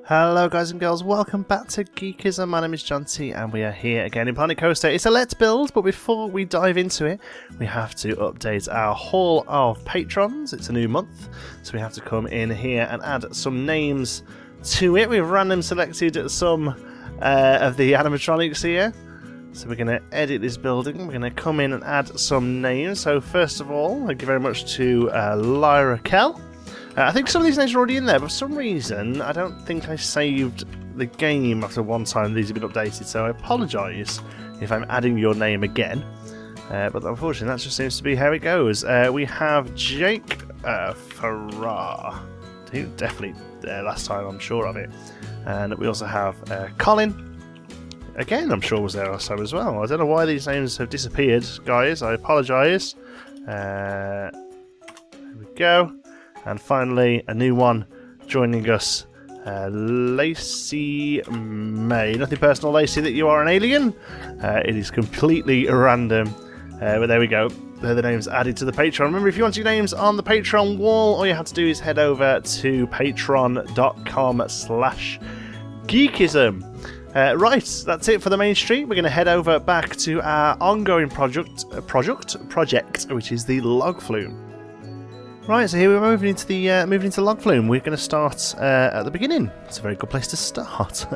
Hello guys and girls, welcome back to Geekism. My name is John T and we are here again in Planet Coaster. It's a Let's Build, but before we dive into it, we have to update our Hall of Patrons. It's a new month, so we have to come in here and add some names to it. We've random selected some of the animatronics here. So we're going to edit this building. We're going to come in and add some names. So first of all, thank you very much to Lyra Kell. I think some of these names are already in there, but for some reason, I don't think I saved the game after one time these have been updated, so I apologise if I'm adding your name again. But unfortunately, that just seems to be how it goes. We have Jake Farrar, who definitely last time, I'm sure of it. And we also have Colin. Again, I'm sure was there last time as well. I don't know why these names have disappeared, guys. I apologise. There we go. And finally, a new one joining us, Lacey May. Nothing personal, Lacey, that you are an alien. It is completely random. But there we go. They're the names added to the Patreon. Remember, if you want your names on the Patreon wall, all you have to do is head over to patreon.com/geekism. Right, that's it for the main street. We're going to head over back to our ongoing project, which is the log flume. Right, so here we're moving into log flume. We're going to start at the beginning. It's a very good place to start.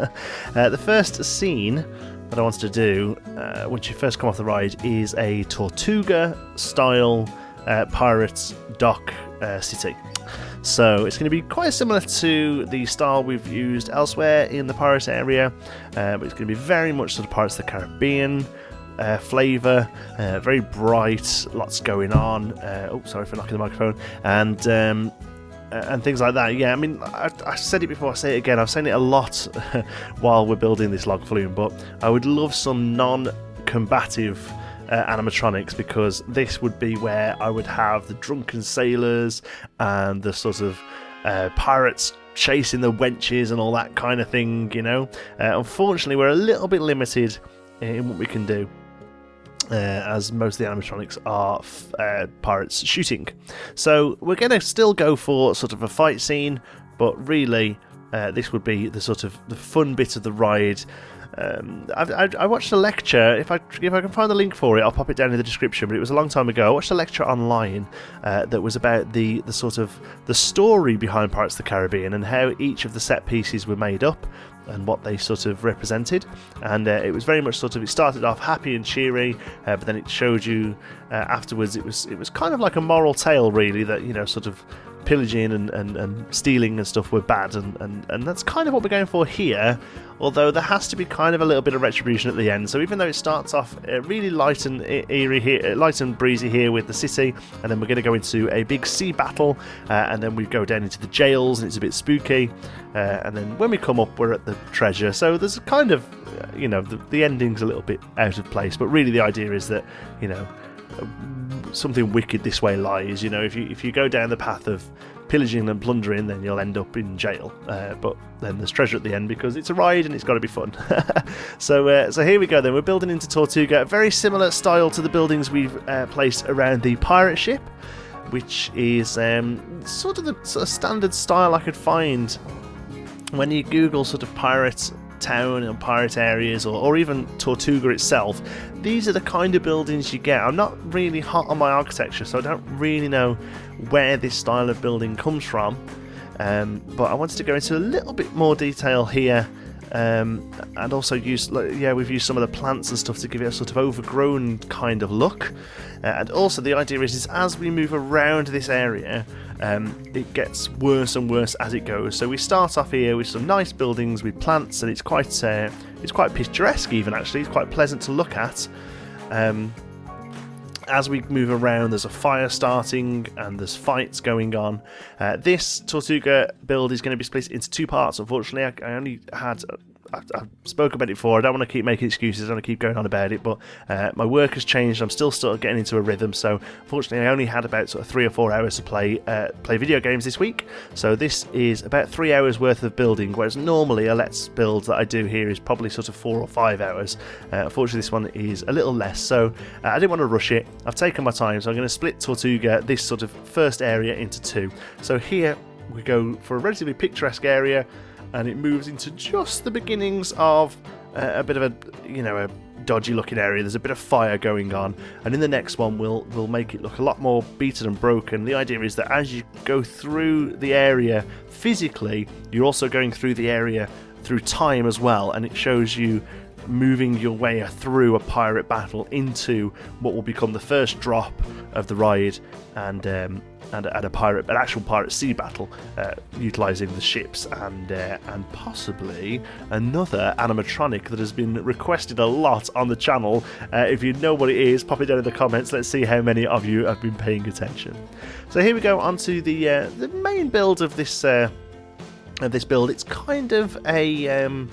The first scene that I wanted to do, once you first come off the ride, is a Tortuga style pirate dock city. So it's going to be quite similar to the style we've used elsewhere in the pirate area, but it's going to be very much sort of Pirates of the Caribbean flavour, very bright, lots going on. Oh, sorry for knocking the microphone, and things like that. Yeah, I mean, I said it before, I say it again. I've said it a lot while we're building this log flume, but I would love some non-combative animatronics, because this would be where I would have the drunken sailors and the sort of pirates chasing the wenches and all that kind of thing, you know. Unfortunately, we're a little bit limited in what we can do, as most of the animatronics are pirates shooting. So we're going to still go for sort of a fight scene, but really this would be the sort of the fun bit of the ride. I watched a lecture. If I can find the link for it, I'll pop it down in the description, but it was a long time ago. I watched a lecture online that was about the sort of the story behind Pirates of the Caribbean and how each of the set pieces were made up and what they sort of represented. And it was very much sort of, it started off happy and cheery, but then it showed you afterwards it was kind of like a moral tale, really, that, you know, sort of pillaging and stealing and stuff were bad, and that's kind of what we're going for here, although there has to be kind of a little bit of retribution at the end. So even though it starts off really light and eerie here, light and breezy here with the city, and then we're going to go into a big sea battle, and then we go down into the jails and it's a bit spooky, and then when we come up we're at the treasure. So there's a kind of, you know, the ending's a little bit out of place, but really the idea is that, you know, something wicked this way lies. You know, if you go down the path of pillaging and plundering, then you'll end up in jail. But then there's treasure at the end, because it's a ride and it's got to be fun. So here we go then. We're building into Tortuga. Very similar style to the buildings we've placed around the pirate ship, which is sort of the standard style I could find when you Google sort of pirate town and pirate areas, or even Tortuga itself. These are the kind of buildings you get. I'm not really hot on my architecture, so I don't really know where this style of building comes from, but I wanted to go into a little bit more detail here, and also we've used some of the plants and stuff to give it a sort of overgrown kind of look, and also the idea is as we move around this area, it gets worse and worse as it goes. So we start off here with some nice buildings with plants, and it's quite picturesque even, actually. It's quite pleasant to look at. As we move around, there's a fire starting and there's fights going on. This Tortuga build is going to be split into two parts. Unfortunately, I only had I've spoken about it before. I don't want to keep making excuses. I don't want to keep going on about it, but my work has changed. I'm still getting into a rhythm, so unfortunately I only had about sort of 3 or 4 hours to play video games this week. So this is about 3 hours worth of building, whereas normally a Let's Build that I do here is probably sort of 4 or 5 hours. Unfortunately this one is a little less, so I didn't want to rush it. I've taken my time, so I'm going to split Tortuga, this sort of first area, into two. So here we go for a relatively picturesque area, and it moves into just the beginnings of a bit of a dodgy looking area. There's a bit of fire going on, and in the next one we'll make it look a lot more beaten and broken. The idea is that as you go through the area physically, you're also going through the area through time as well, and it shows you moving your way through a pirate battle into what will become the first drop of the ride, and an actual pirate sea battle, utilising the ships and possibly another animatronic that has been requested a lot on the channel. If you know what it is, pop it down in the comments. Let's see how many of you have been paying attention. So here we go onto the main build of this build. It's kind of a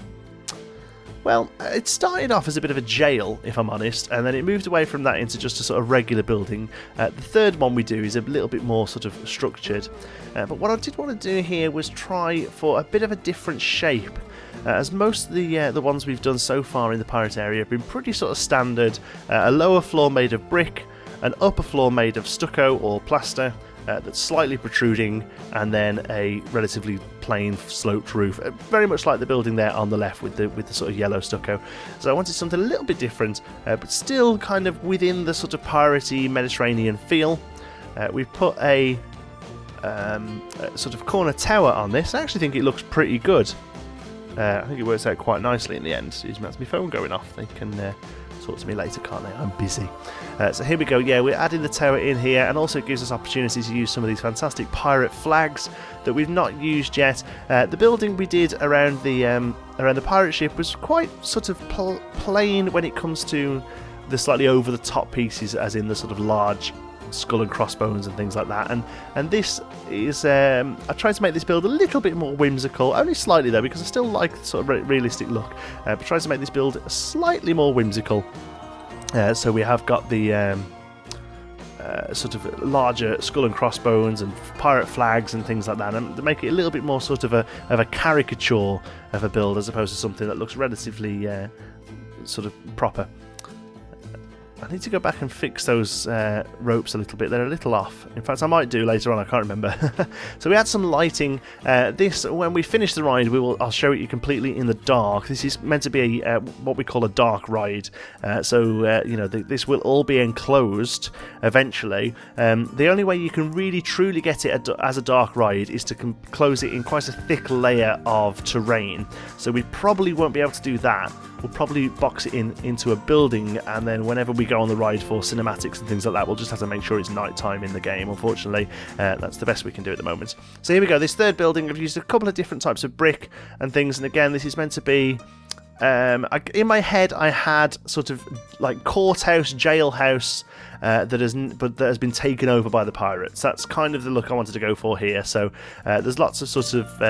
well, it started off as a bit of a jail, if I'm honest, and then it moved away from that into just a sort of regular building. The third one we do is a little bit more sort of structured. But what I did want to do here was try for a bit of a different shape. As most of the ones we've done so far in the pirate area have been pretty sort of standard. A lower floor made of brick, an upper floor made of stucco or plaster, that's slightly protruding, and then a relatively plain sloped roof, very much like the building there on the left with the sort of yellow stucco. So I wanted something a little bit different, but still kind of within the sort of piratey Mediterranean feel. We've put a sort of corner tower on this. I actually think it looks pretty good. I think it works out quite nicely in the end. That's my phone going off. They can talk to me later, can't they? I'm busy. So here we go. Yeah, we're adding the tower in here, and also it gives us opportunity to use some of these fantastic pirate flags that we've not used yet. The building we did around the pirate ship was quite sort of plain when it comes to the slightly over the top pieces, as in the sort of large skull and crossbones and things like that. And this is I tried to make this build a little bit more whimsical, only slightly though, because I still like the sort of realistic look, but trying to make this build slightly more whimsical. So we have got the sort of larger skull and crossbones and pirate flags and things like that, and to make it a little bit more sort of a caricature of a build, as opposed to something that looks relatively sort of proper. I need to go back and fix those ropes a little bit. They're a little off. In fact, I might do later on. I can't remember. So we had some lighting. This, when we finish the ride, I'll show it you completely in the dark. This is meant to be what we call a dark ride. This will all be enclosed eventually. The only way you can really truly get it as a dark ride is to close it in quite a thick layer of terrain. So we probably won't be able to do that. We'll probably box it into a building, and then whenever we go on the ride for cinematics and things like that, we'll just have to make sure it's night time in the game. Unfortunately, that's the best we can do at the moment. So here we go. This third building, I've used a couple of different types of brick and things, and again, this is meant to be in my head I had sort of like courthouse, jailhouse, that has been taken over by the pirates. That's kind of the look I wanted to go for here. So there's lots of sort of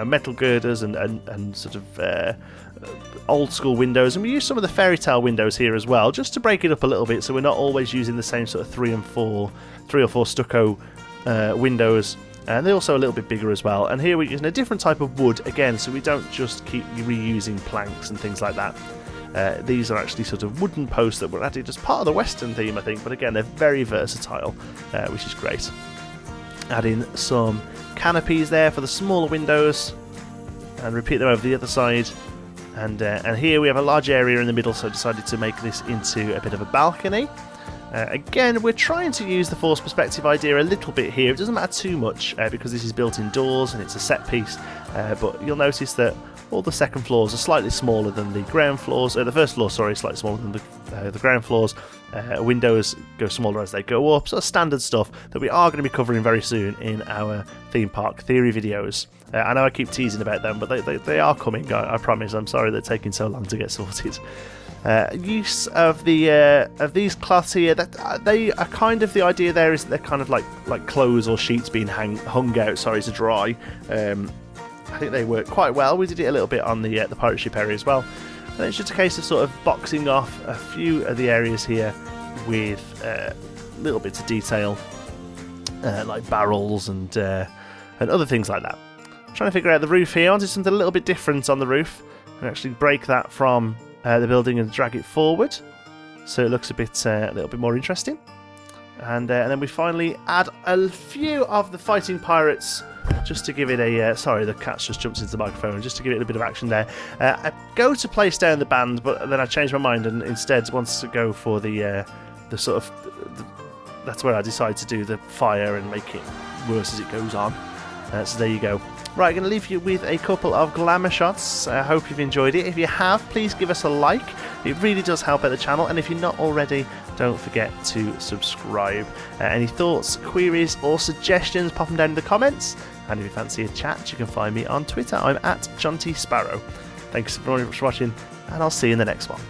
metal girders and sort of old school windows, and we use some of the fairy tale windows here as well, just to break it up a little bit, so we're not always using the same sort of three or four stucco windows. And they're also a little bit bigger as well. And here we're using a different type of wood again, so we don't just keep reusing planks and things like that. These are actually sort of wooden posts that were added as part of the Western theme, I think, but again, they're very versatile, which is great. Adding some canopies there for the smaller windows, and repeat them over the other side. And here we have a large area in the middle, so I decided to make this into a bit of a balcony. Again, we're trying to use the forced perspective idea a little bit here. It doesn't matter too much because this is built indoors and it's a set piece, but you'll notice that all the second floors are slightly smaller than the ground floors. The first floor, sorry, is slightly smaller than the ground floors. Windows go smaller as they go up, sort of standard stuff that we are going to be covering very soon in our theme park theory videos. I know I keep teasing about them, but they are coming, I promise. I'm sorry they're taking so long to get sorted. Use of these cloths here, that they are kind of, the idea there is that they're kind of like clothes or sheets being hung out, to dry. I think they work quite well. We did it a little bit on the pirate ship area as well. And it's just a case of sort of boxing off a few of the areas here with little bits of detail, like barrels and other things like that. I'm trying to figure out the roof here. I wanted something a little bit different on the roof, and actually break that from the building and drag it forward, so it looks a little bit more interesting. And then we finally add a few of the fighting pirates just to give it a... sorry, the cat's just jumped into the microphone. Just to give it a bit of action there. I go to place down the band, but then I changed my mind and instead wants to go for the sort of... that's where I decide to do the fire and make it worse as it goes on. So there you go. Right, I'm going to leave you with a couple of glamour shots. I hope you've enjoyed it. If you have, please give us a like. It really does help out the channel. And if you're not already, don't forget to subscribe. Any thoughts, queries, or suggestions, pop them down in the comments. And if you fancy a chat, you can find me on Twitter. I'm at John T. Sparrow. Thanks very much for watching, and I'll see you in the next one.